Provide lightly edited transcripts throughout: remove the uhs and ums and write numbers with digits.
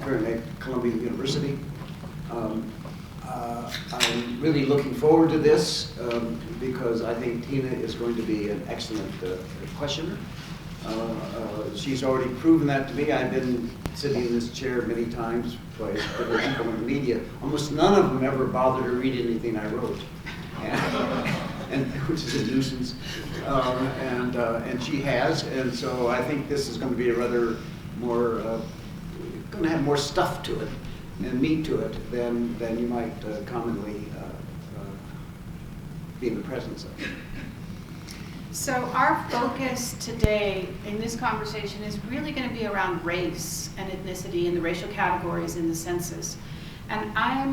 currently at Columbia University. I'm really looking forward to this because I think Tina is going to be an excellent questioner. She's already proven that to me. I've been sitting in this chair many times by different people in the media. Almost none of them ever bothered to read anything I wrote, and which is a nuisance. And she has, and so I think this is going to be a rather more, going to have more stuff to it and meat to it than you might commonly be in the presence of. So our focus today in this conversation is really going to be around race and ethnicity and the racial categories in the census. And I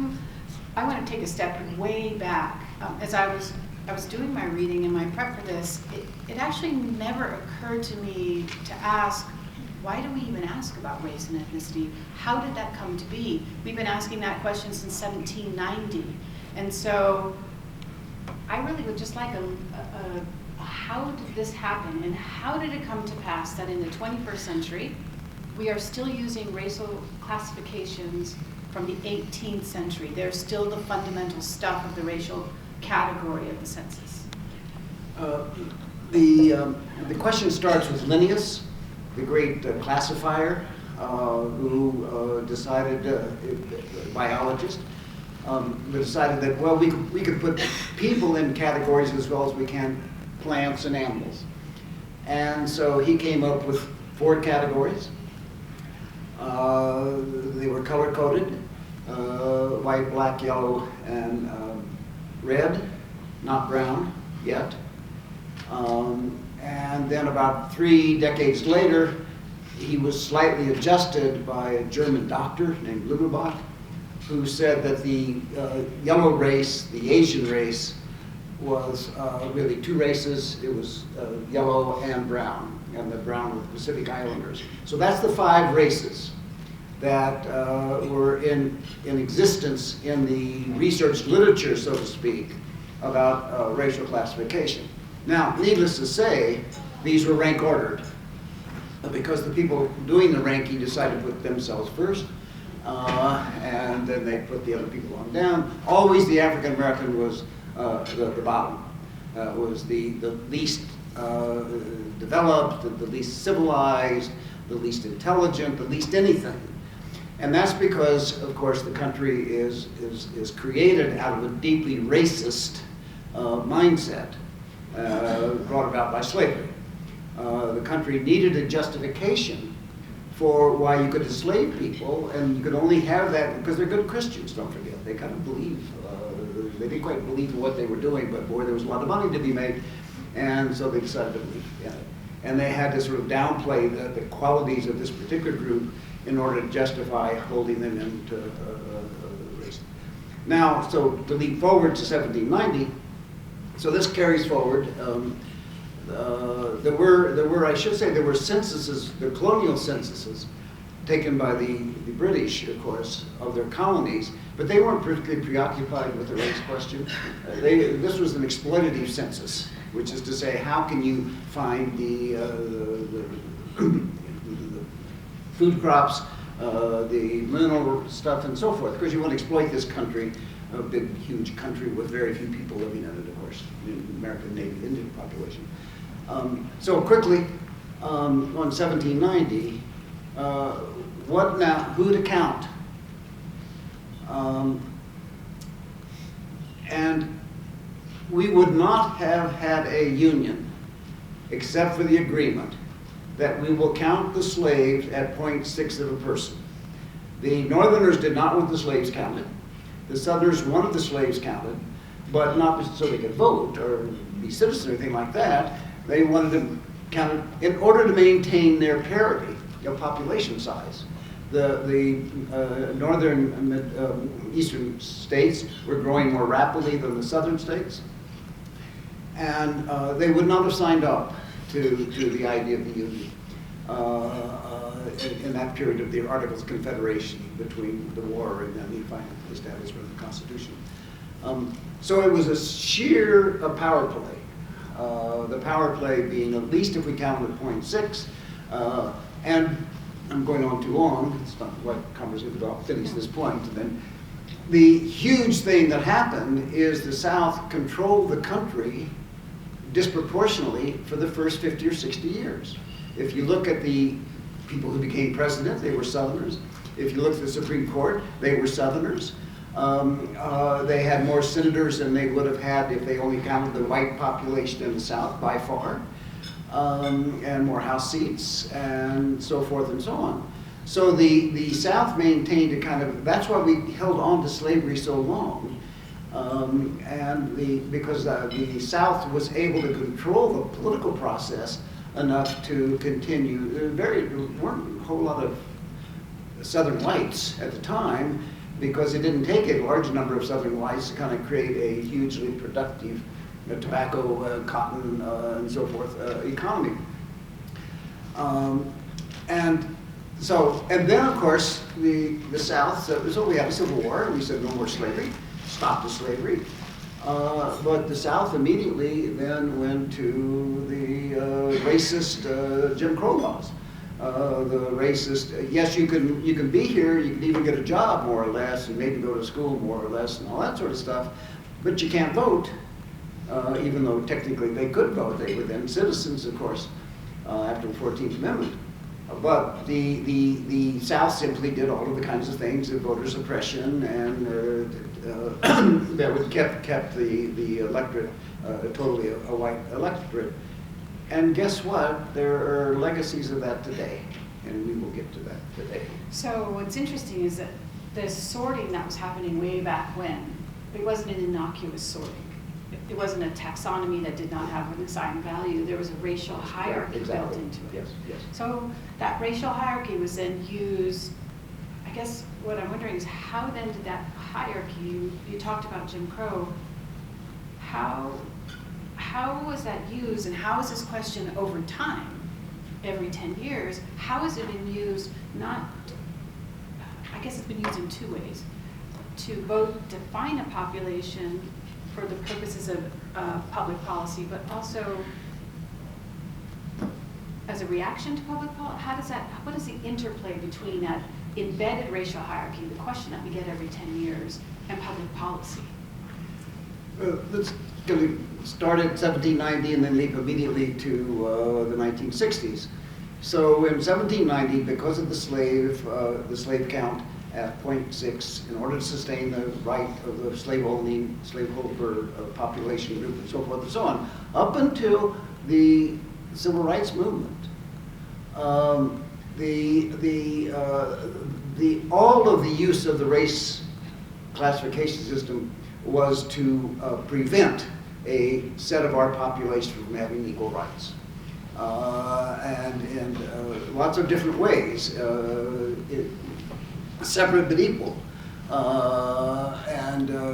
want to take a step way back. As I was doing my reading and my prep for this, it actually never occurred to me to ask, why do we even ask about race and ethnicity? How did that come to be? We've been asking that question since 1790. And so I really would just like how did this happen, and how did it come to pass that in the 21st century we are still using racial classifications from the 18th century? They're still the fundamental stuff of the racial category of the census. The question starts with Linnaeus, the great classifier, who decided, biologist, decided that, well, we could put people in categories as well as we can plants and animals. And so he came up with 4 categories. They were color-coded, white, black, yellow, and red, not brown yet. And then about 3 decades later, he was slightly adjusted by a German doctor named Lugerbach, who said that the yellow race, the Asian race, was really 2 races. It was yellow and the brown were the Pacific Islanders. So that's the 5 races that were in existence in the research literature, so to speak, about racial classification. Now, needless to say, these were rank ordered because the people doing the ranking decided to put themselves first, and then they put the other people on down. Always the African American was the bottom, was the least developed, the least civilized, the least intelligent, the least anything. And that's because, of course, the country is created out of a deeply racist mindset brought about by slavery. The country needed a justification for why you could enslave people, and you could only have that because they're good Christians, don't forget. They kind of believe, they didn't quite believe in what they were doing, but boy, there was a lot of money to be made, and so they decided to believe in it. And they had to sort of downplay the qualities of this particular group in order to justify holding them into race. Now, so to leap forward to 1790, so this carries forward. There were censuses, the colonial censuses, taken by the British, of course, of their colonies, but they weren't particularly preoccupied with the race question. This was an exploitative census, which is to say, how can you find the food crops, the mineral stuff, and so forth, because you want to exploit this country, a big, huge country with very few people living in it, of course, the American Native Indian population. So quickly, on 1790, what now, who to count? And we would not have had a union except for the agreement that we will count the slaves at 0.6 of a person. The Northerners did not want the slaves counted. The Southerners wanted the slaves counted, but not so they could vote or be citizens or anything like that. They wanted them counted in order to maintain their parity of population size. The northern and eastern states were growing more rapidly than the southern states, and they would not have signed up to the idea of the union in that period of the Articles of Confederation between the war and then the final establishment of the Constitution. So it was a sheer power play. The power play being, at least if we counted at 0.6, and I'm going on too long. It's not what conversation, but I'll finish this point. And then the huge thing that happened is the South controlled the country disproportionately for the first 50 or 60 years. If you look at the people who became president, they were Southerners. If you look at the Supreme Court, they were Southerners. They had more senators than they would have had if they only counted the white population in the South, by far, and more House seats, and so forth and so on. So the South maintained a kind of, that's why we held on to slavery so long, because the South was able to control the political process enough to continue. There weren't a whole lot of Southern whites at the time, because it didn't take a large number of Southern whites to kind of create a hugely productive tobacco, cotton, and so forth economy. And then of course the South, so we had a Civil War, and we said no more slavery, stopped the slavery. But the South immediately then went to the racist Jim Crow laws. The racist, yes, you can be here, you can even get a job more or less, and maybe go to school more or less, and all that sort of stuff, but you can't vote, even though technically they could vote. They were then citizens, of course, after the 14th Amendment. But the South simply did all of the kinds of things, voter suppression, and that would kept the electorate totally a white electorate. And guess what? There are legacies of that today, and we will get to that today. So what's interesting is that the sorting that was happening way back when, it wasn't an innocuous sorting. It wasn't a taxonomy that did not have an assigned value. There was a racial hierarchy built into it. Yes, yes. So that racial hierarchy was then used, I guess what I'm wondering is how then did that hierarchy, you talked about Jim Crow, how was that used, and how is this question over time, every 10 years, how has it been used, I guess it's been used in two ways, to both define a population for the purposes of public policy, but also as a reaction to public policy? What is the interplay between that embedded racial hierarchy, the question that we get every 10 years, and public policy? Let's start at 1790 and then leap immediately to the 1960s. So in 1790, because of the slave count at 0.6, in order to sustain the right of the slaveholder population group and so forth and so on, up until the Civil Rights Movement, all of the use of the race classification system was to prevent a set of our population from having equal rights. And lots of different ways, separate but equal.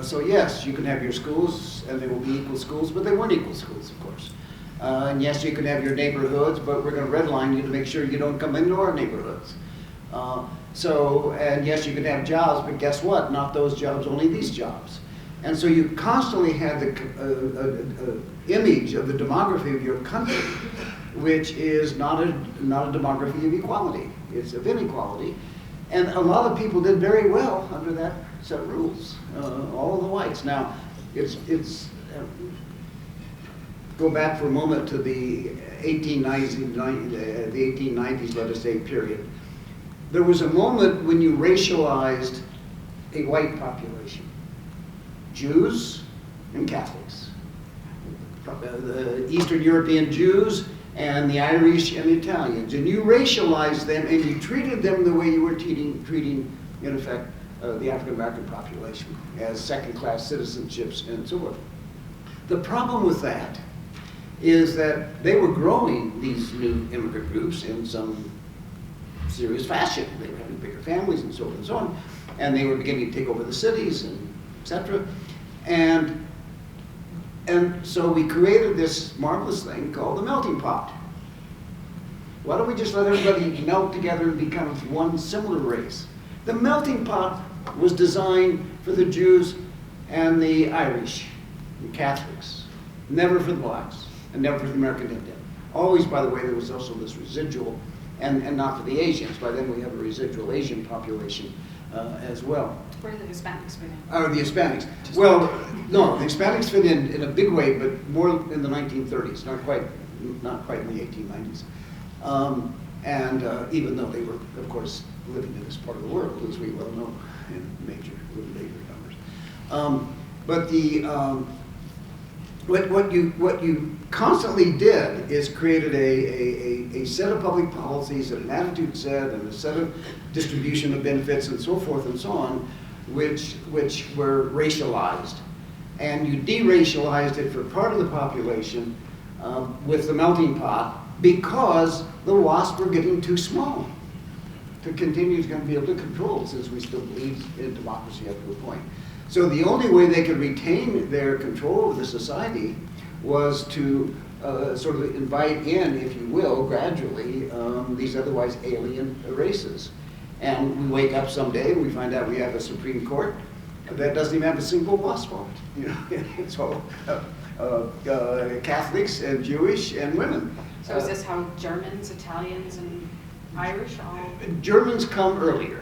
So yes, you can have your schools and they will be equal schools, but they weren't equal schools, of course. And yes, you can have your neighborhoods, but we're going to redline you to make sure you don't come into our neighborhoods. And yes, you can have jobs, but guess what? Not those jobs, only these jobs. And so you constantly had the image of the demography of your country, which is not a demography of equality. It's of inequality. And a lot of people did very well under that set of rules, all the whites. Now, go back for a moment to the 1890s, let us say, period. There was a moment when you racialized a white population. Jews and Catholics. The Eastern European Jews and the Irish and the Italians. And you racialized them and you treated them the way you were treating in effect, the African American population as second-class citizenships and so forth. The problem with that is that they were growing these new immigrant groups in some serious fashion. They were having bigger families and so forth and so on. And they were beginning to take over the cities and et cetera. And so we created this marvelous thing called the melting pot. Why don't we just let everybody melt together and become one similar race? The melting pot was designed for the Jews and the Irish, the Catholics, never for the blacks, and never for the American Indian. Always, by the way, there was also this residual and not for the Asians. By then we have a residual Asian population as well. Where do the Hispanics fit in? The Hispanics. Well, no, the Hispanics fit in a big way, but more in the 1930s, not quite in the 1890s. Even though they were, of course, living in this part of the world, as we well know, in major numbers. But what you constantly did is created a set of public policies and an attitude set and a set of distribution of benefits and so forth and so on, which were racialized. And you deracialized it for part of the population with the melting pot because the WASP were getting too small to continue to be able to control, since we still believe in democracy up to a point. So the only way they could retain their control of the society was to sort of invite in, if you will, gradually, these otherwise alien races. And we wake up someday and we find out we have a Supreme Court that doesn't even have a single WASP vote. You know, it's all Catholics and Jewish and women. So is this how Germans, Italians, and Irish all? Germans come earlier.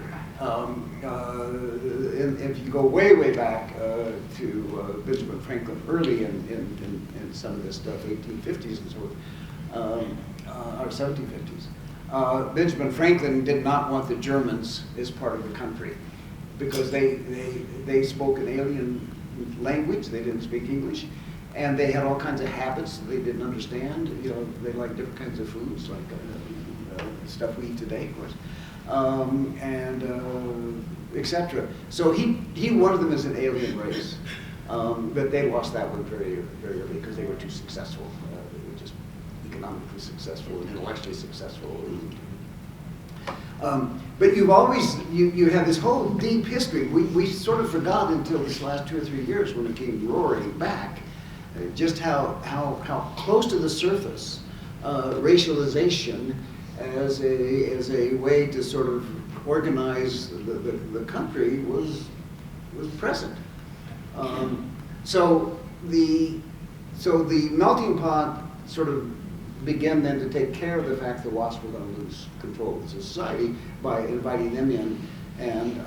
If you go way back to Benjamin Franklin, early in some of this stuff, 1850s and so forth, or 1750s, Benjamin Franklin did not want the Germans as part of the country because they spoke an alien language. They didn't speak English, and they had all kinds of habits that they didn't understand. You know, they liked different kinds of foods, like stuff we eat today, of course. Etc. So he wanted them as an alien race, but they lost that one very early because they were too successful. They were just economically successful and intellectually successful. But you've always, you have this whole deep history. We sort of forgot until this last 2 or 3 years when it came roaring back, just how close to the surface racialization as a way to sort of organize the country was present. So the melting pot sort of began then to take care of the fact that WASP were going to lose control of the society by inviting them in, and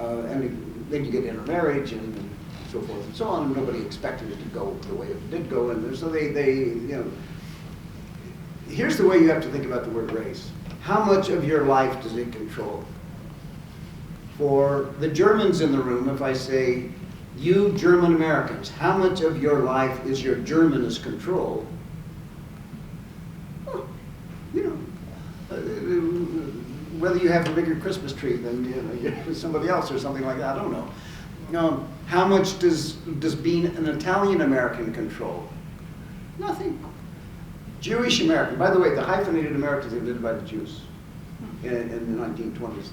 then you get intermarriage and so forth and so on, and nobody expected it to go the way it did go, and so they you know. Here's the way you have to think about the word race. How much of your life does it control? For the Germans in the room, if I say, you German Americans, how much of your life is your Germanist control? Well, you know, whether you have a bigger Christmas tree than somebody else or something like that, I don't know. How much does being an Italian American control? Nothing. Jewish American. By the way, the hyphenated Americans invented by the Jews in the 1920s,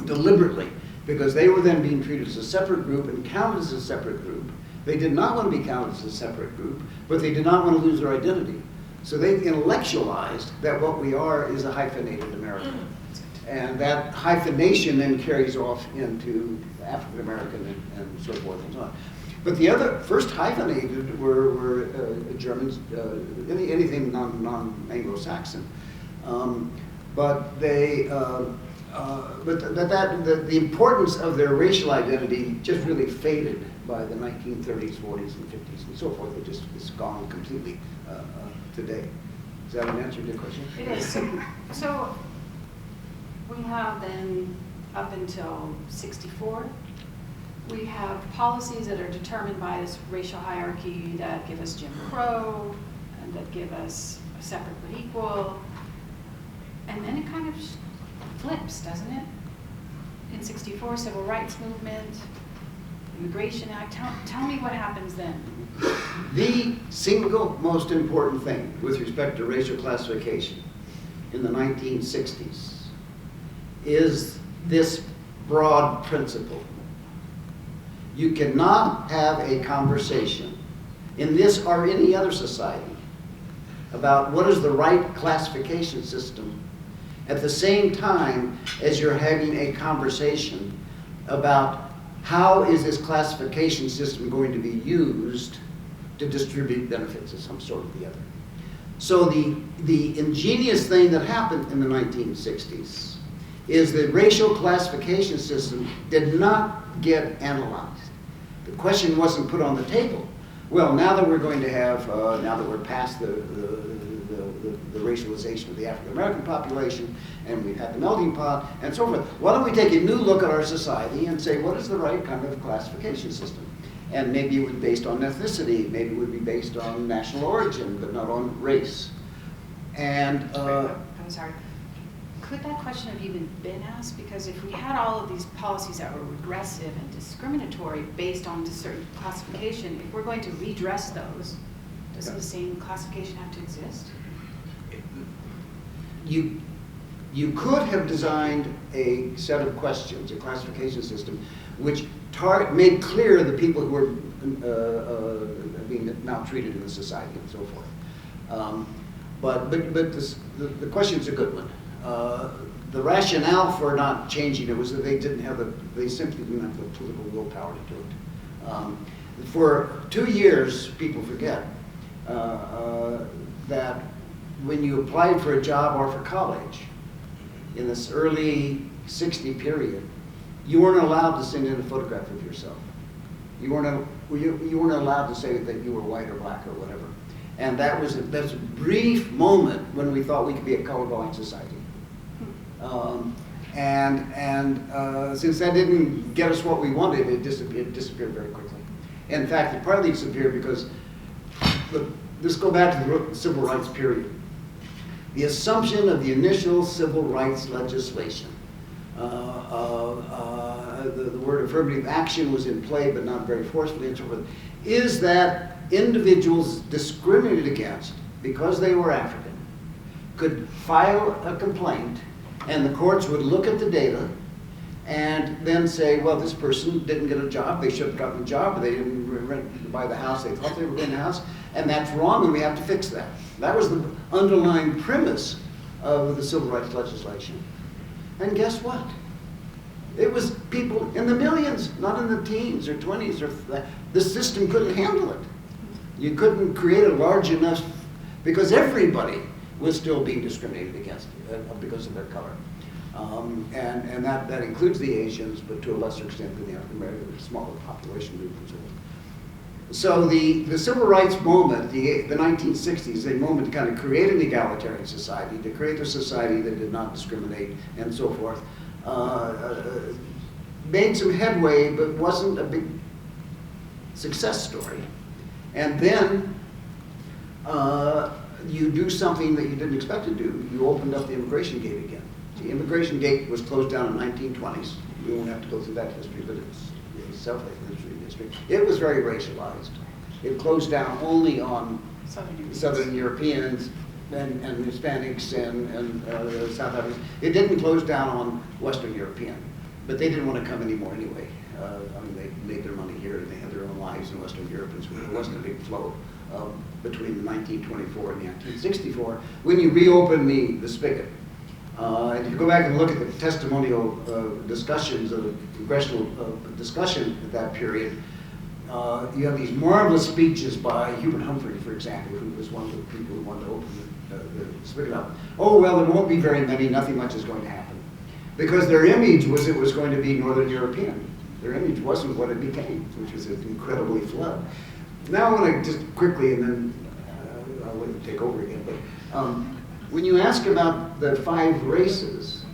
deliberately, because they were then being treated as a separate group and counted as a separate group. They did not want to be counted as a separate group, but they did not want to lose their identity. So they intellectualized that what we are is a hyphenated American. And that hyphenation then carries off into African American and so forth and so on. But the other first hyphenated were Germans, anything non-Anglo-Saxon, but they, the importance of their racial identity just really faded by the 1930s, 40s, and 50s, and so forth. It just is gone completely today. Is that an answer to your question? It is. So we have then up until '64. We have policies that are determined by this racial hierarchy that give us Jim Crow and that give us a separate but equal. And then it kind of flips, doesn't it? In '64, Civil Rights Movement, Immigration Act. Tell me what happens then. The single most important thing with respect to racial classification in the 1960s is this broad principle. You cannot have a conversation in this or any other society about what is the right classification system at the same time as you're having a conversation about how is this classification system going to be used to distribute benefits of some sort or the other. So the ingenious thing that happened in the 1960s is the racial classification system did not get analyzed. The question wasn't put on the table. Well, now that we're going to have, now that we're past the racialization of the African American population, and we've had the melting pot, and so forth, why don't we take a new look at our society and say, what is the right kind of classification system? And maybe it would be based on ethnicity, maybe it would be based on national origin, but not on race. And I'm sorry. Could that question have even been asked? Because if we had all of these policies that were regressive and discriminatory based on a certain classification, if we're going to redress those, doesn't the same classification have to exist? You could have designed a set of questions, a classification system, which made clear the people who were being maltreated in the society and so forth. But the question's a good one. The rationale for not changing it was that they simply didn't have the political willpower to do it. For 2 years, people forget that when you applied for a job or for college, in this early 60 period, you weren't allowed to send in a photograph of yourself. You weren't allowed to say that you were white or black or whatever. And that's a brief moment when we thought we could be a colorblind society. Since that didn't get us what we wanted, it disappeared very quickly. In fact, it partly disappeared because, let's go back to the civil rights period. The assumption of the initial civil rights legislation, the word affirmative action was in play, but not very forcefully and so forth, is that individuals discriminated against because they were African could file a complaint, and the courts would look at the data and then say, well, this person didn't get a job, they should have gotten a job, but they didn't buy the house they thought they were in the house, and that's wrong, and we have to fix that. That was the underlying premise of the civil rights legislation. And guess what? It was people in the millions, not in the teens or 20s. The system couldn't handle it. You couldn't create a large enough, because everybody was still being discriminated against because of their color. And that includes the Asians, but to a lesser extent than the African American, smaller population group and so on. So the civil rights moment, the 1960s, a moment to kind of create an egalitarian society, to create a society that did not discriminate and so forth, made some headway, but wasn't a big success story. And then you do something that you didn't expect to do. You opened up the immigration gate again. The immigration gate was closed down in the 1920s. We won't have to go through that history, but it's self-history. It was very racialized. It closed down only on Southern Europeans and Hispanics and South Africans. It didn't close down on Western European, but they didn't want to come anymore anyway. They made their money here and they had their own lives in Western Europe, and so there wasn't a big flow between 1924 and 1964 when you reopen the spigot. And if you go back and look at the testimonial discussions of congressional discussion at that period, you have these marvelous speeches by Hubert Humphrey, for example, who was one of the people who wanted to open the spigot up. Oh, well, there won't be very many, nothing much is going to happen. Because their image was it was going to be Northern European. Their image wasn't what it became, which was incredibly flawed. Now I want to just quickly, and then I'll let you take over again, but when you ask about the 5 races,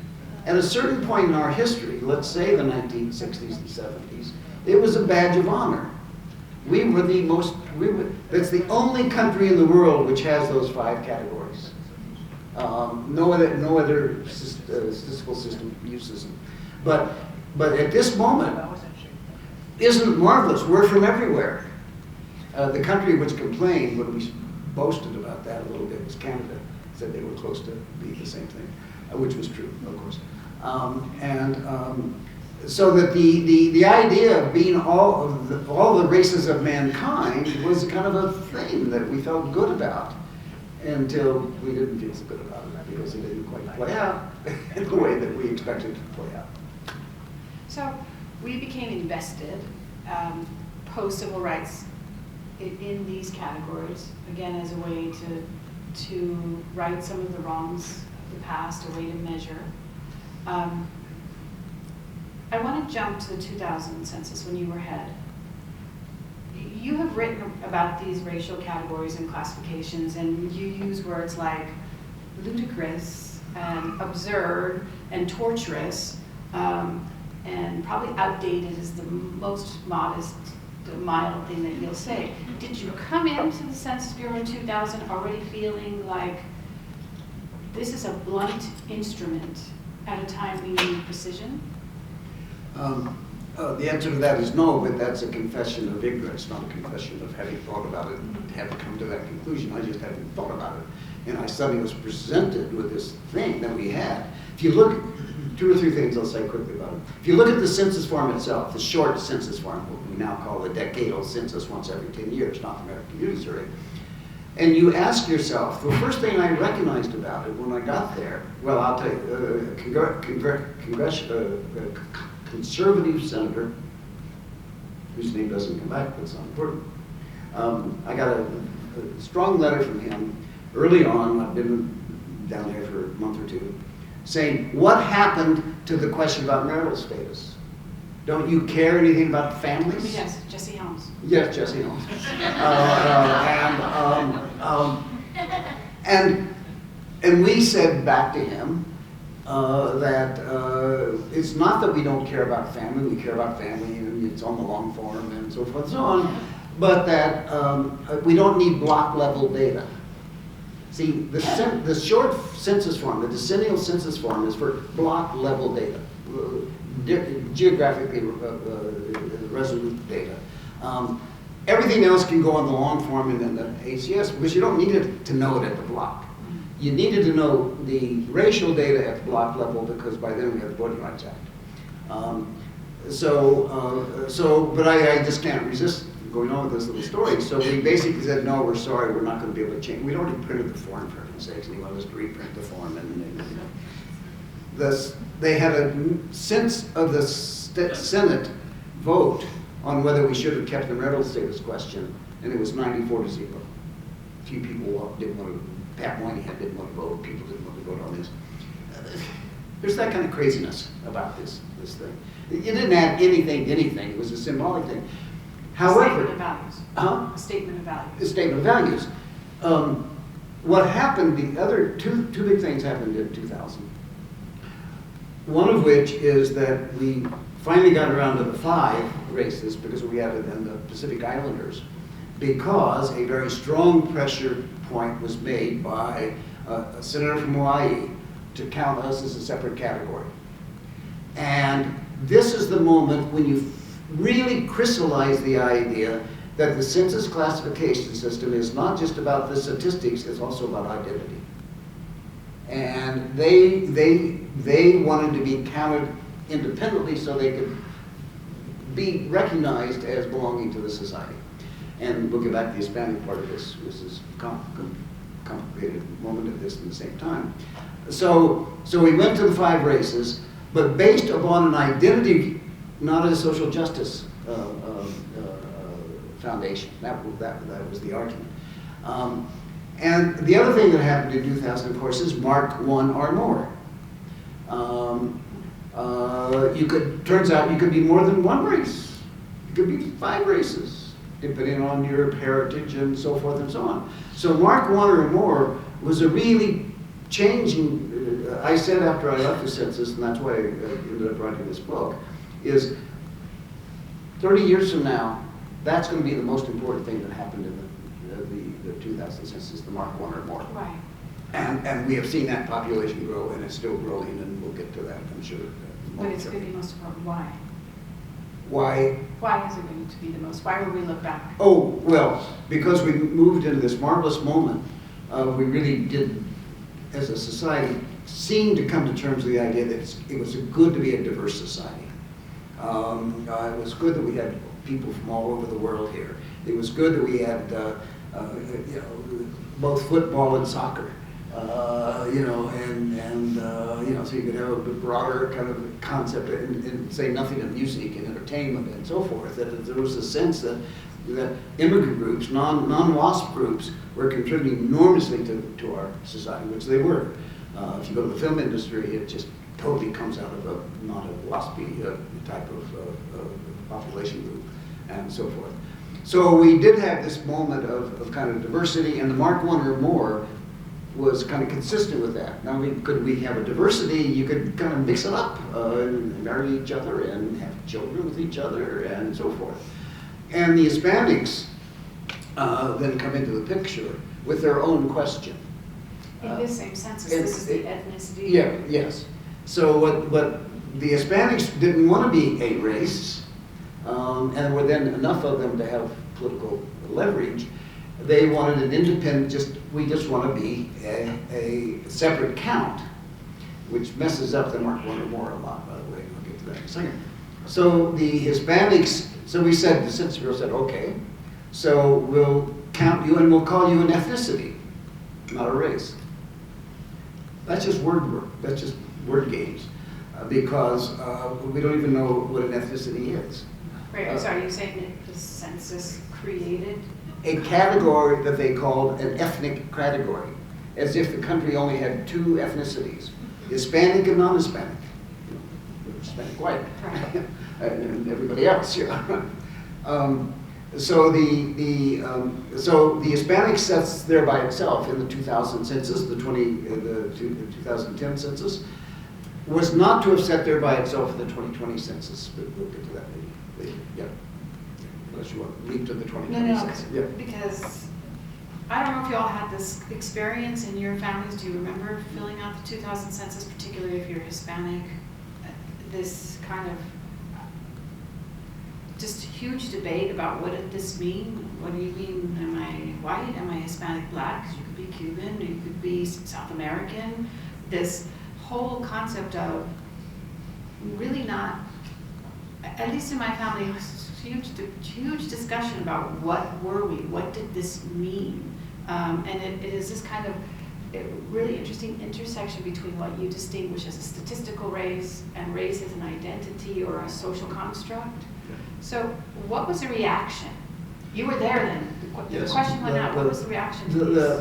at a certain point in our history, let's say the 1960s and 70s, it was a badge of honor. That's the only country in the world which has those 5 categories. No other statistical system uses them. But at this moment, isn't it marvelous? We're from everywhere. The country which complained when we boasted about that a little bit was Canada. Said they were close to be the same thing, which was true, of course. So that the idea of being all the races of mankind was kind of a thing that we felt good about until we didn't feel so good about it because it didn't quite play out in the way that we expected it to play out. So we became invested post-civil rights in these categories, again, as a way to to right some of the wrongs of the past, a way to measure. I want to jump to the 2000 census when you were head. You have written about these racial categories and classifications, and you use words like ludicrous and absurd and torturous, and probably outdated is the most modest, mild thing that you'll say. Did you come into the Census Bureau in 2000 already feeling like this is a blunt instrument at a time we need precision? The answer to that is no, but that's a confession of ignorance, not a confession of having thought about it and having come to that conclusion. I just hadn't thought about it. And I suddenly was presented with this thing that we had. If you look, 2 or 3 things I'll say quickly about it. If you look at the census form itself, the short census form, what we now call the decadal census once every 10 years, not the American Community Survey, and you ask yourself, the first thing I recognized about it when I got there, well, I'll tell you, conservative senator, whose name doesn't come back, but it's not important. I got a strong letter from him early on. I've been down there for a month or 2, saying, what happened to the question about marital status? Don't you care anything about families? Yes, Jesse Helms. Yes, Jesse Helms. And we said back to him, that it's not that we don't care about family, we care about family, and it's on the long form and so forth and so on, but that we don't need block level data. See, the short census form, the decennial census form, is for block level data, geographically resolute data. Everything else can go on the long form and then the ACS, because you don't need it to know it at the block. You needed to know the racial data at the block level, because by then we had the Voting Rights Act. But I just can't resist going on with this little story. So we basically said, no, we're sorry, we're not going to be able to change. We'd already printed the form, for heaven's sakes, and he wanted us to reprint the form. They had a sense of the Senate vote on whether we should have kept the marital status question, and it was 94-0. A few people didn't want to. Pat Moynihan didn't want to vote. People didn't want to vote on this. There's that kind of craziness about this thing. You didn't add anything to anything. It was a symbolic thing. However, a statement of values. Huh? A statement of values. A statement of values. What happened? The other two big things happened in 2000. One of which is that we finally got around to the 5 races, because we added in the Pacific Islanders, because a very strong pressure point was made by a senator from Hawaii to count us as a separate category. And this is the moment when you really crystallize the idea that the census classification system is not just about the statistics, it's also about identity. And they wanted to be counted independently so they could be recognized as belonging to the society. And we'll get back to the Hispanic part of this. This is a complicated moment of this at the same time. So we went to the 5 races, but based upon an identity, not a social justice foundation. That was the argument. And the other thing that happened in 2000, of course, is Mark 1 or more. Turns out you could be more than 1 race. You could be 5 races, depending on your heritage and so forth and so on. So Mark 1 or more was a really changing, I said after I left the census, and that's why I ended up writing this book, is 30 years from now, that's going to be the most important thing that happened in the 2000 census, the Mark 1 or more. Right. And we have seen that population grow, and it's still growing, and we'll get to that, I'm sure. But it's going to be most important. Why? Why? Why is it going to be the most? Why will we look back? Oh, well, because we moved into this marvelous moment, we really did, as a society, seem to come to terms with the idea that it was good to be a diverse society. It was good that we had people from all over the world here. It was good that we had both football and soccer. You know, you know, so you could have a bit broader kind of concept and say nothing of music and entertainment and so forth. That there was a sense that immigrant groups, non-WASP groups, were contributing enormously to our society, which they were. If you go to the film industry, it just totally comes out of not a WASPy type of population group and so forth. So we did have this moment of kind of diversity, and the Mark I or more was kind of consistent with that. Now, could we have a diversity? You could kind of mix it up and marry each other and have children with each other and so forth. And the Hispanics then come into the picture with their own question. In this same census, this is the ethnicity. Yeah, yes. So what the Hispanics didn't want to be a race, and there were then enough of them to have political leverage. They wanted an independent, we just want to be a separate count, which messes up the Mark I or more a lot, by the way. I'll get to that in a second. So the Hispanics, so we said, the Census Bureau said, okay, so we'll count you and we'll call you an ethnicity, not a race. That's just word work. That's just word games, because we don't even know what an ethnicity is. Right, so are you saying that the census created a category that they called an ethnic category, as if the country only had two ethnicities, Hispanic and non-Hispanic. Hispanic white, Right. and everybody else, yeah. So the Hispanic sets there by itself in the 2000 census, the 2010 census, was not to have sat there by itself in the 2020 census. But we'll get to that later. Yeah. Unless you want to leap to the 2020 census. Yeah. Because I don't know if you all had this experience in your families. Do you remember filling out the 2000 census, particularly if you're Hispanic? This kind of just huge debate about what did this mean? What do you mean? Am I white? Am I Hispanic, black? 'Cause you could be Cuban, you could be South American. This whole concept of really not, at least in my family, it was huge discussion about what were we, what did this mean? And it is this kind of really interesting intersection between what you distinguish as a statistical race and race as an identity or a social construct. So what was the reaction? You were there then. The Yes. question went out. What was the reaction to the